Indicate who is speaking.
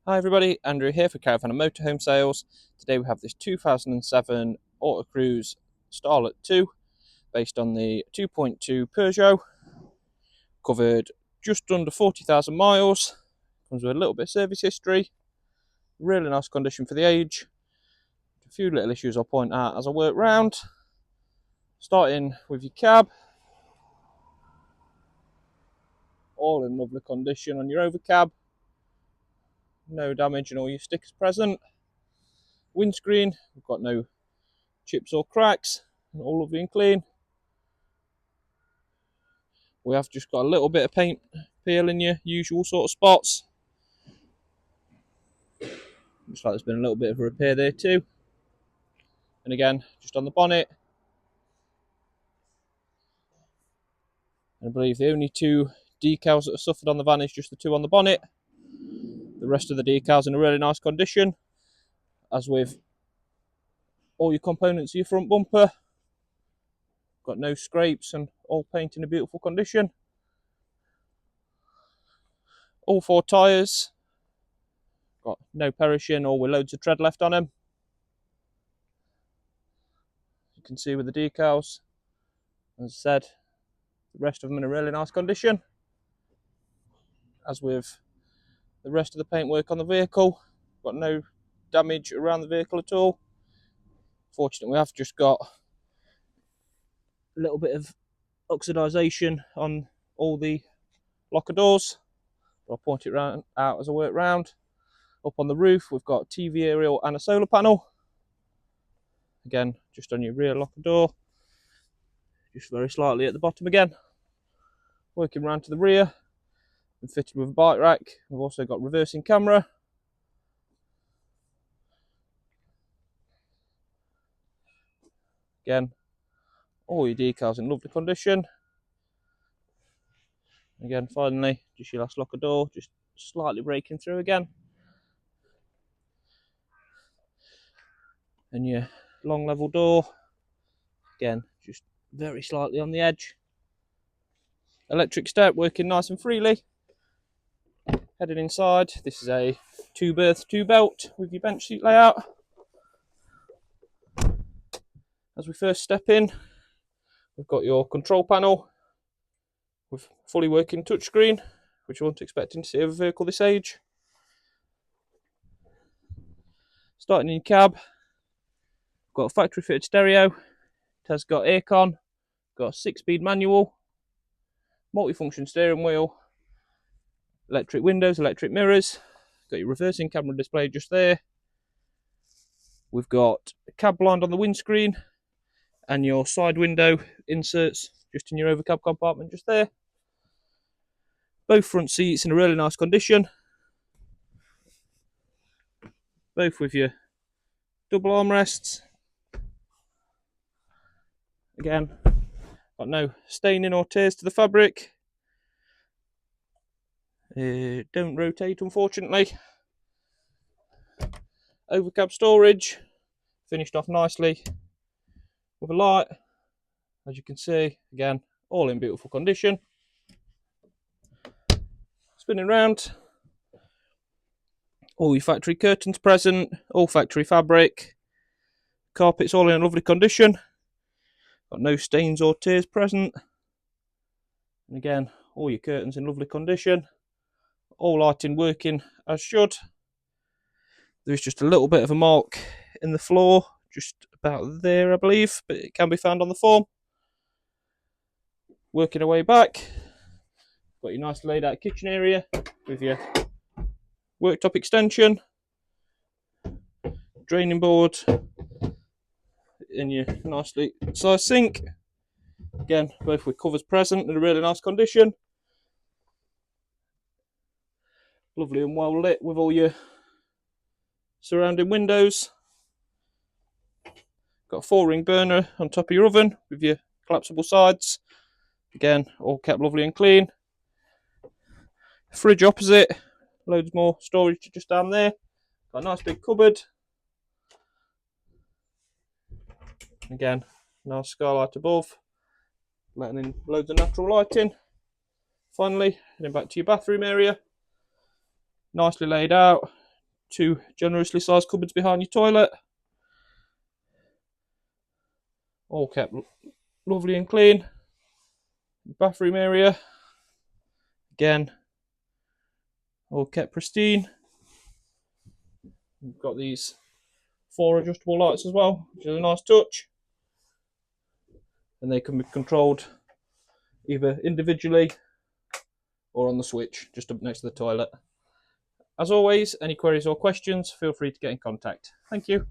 Speaker 1: Hi everybody, Andrew here for Caravan and Motorhome Sales. Today we have this 2007 Autocruise Starlet II based on the 2.2 Peugeot, covered just under 40,000 miles, comes with a little bit of service history, really nice condition for the age. A few little issues I'll point out as I work round. Starting with your cab, all in lovely condition on your overcab. No damage and all your stickers present. Windscreen, we've got no chips or cracks, all lovely and clean. We have just got a little bit of paint peel in your usual sort of spots. Looks like there's been a little bit of a repair there too. And again, just on the bonnet. And I believe the only two decals that have suffered on the van is just the two on the bonnet. The rest of the decals in a really nice condition, as with all your components of your front bumper. Got no scrapes and all paint in a beautiful condition. All four tyres got no perishing or with loads of tread left on them. You can see with the decals, as I said, the rest of them in a really nice condition. As with the rest of the paintwork on the vehicle, got no damage around the vehicle at all. Fortunately, we have just got a little bit of oxidisation on all the locker doors. I'll point it out as I work round. Up on the roof, we've got TV aerial and a solar panel. Again, just on your rear locker door. Just very slightly at the bottom again. Working round to the rear, and fitted with a bike rack. We've also got reversing camera. Again, all your decals in lovely condition. Again, finally, just your last locker door, just slightly breaking through again. And your long level door, again, just very slightly on the edge. Electric step working nice and freely. Heading inside, this is a 2-berth 2-belt with your bench seat layout. As we first step in, we've got your control panel with fully working touchscreen, which you weren't expecting to see of a vehicle this age. Starting in your cab, got a factory fitted stereo. It has got aircon, got a 6-speed manual, multifunction steering wheel, electric windows, electric mirrors, got your reversing camera display just there. We've got a cab blind on the windscreen and your side window inserts just in your overcab compartment just there. Both front seats in a really nice condition, both with your double armrests. Again, got no staining or tears to the fabric. Don't rotate, unfortunately. Overcab storage, finished off nicely with a light, as you can see. Again, all in beautiful condition. Spinning round, all your factory curtains present, all factory fabric. Carpets all in lovely condition. Got no stains or tears present. And again, all your curtains in lovely condition. All lighting working as should. There's just a little bit of a mark in the floor, just about there I believe, but it can be found on the form. Working our way back, got your nice laid out kitchen area with your worktop extension, draining board, and your nicely sized sink. Again, both with covers present in a really nice condition. Lovely and well lit with all your surrounding windows. Got a 4-ring burner on top of your oven with your collapsible sides. Again, all kept lovely and clean. Fridge opposite, loads more storage just down there. Got a nice big cupboard. Again, nice skylight above, letting in loads of natural lighting. Finally, heading back to your bathroom area. Nicely laid out, 2 generously sized cupboards behind your toilet, all kept lovely and clean. Bathroom area, again, all kept pristine. We've got these 4 adjustable lights as well, which is a nice touch, and they can be controlled either individually or on the switch just up next to the toilet. As always, any queries or questions, feel free to get in contact. Thank you.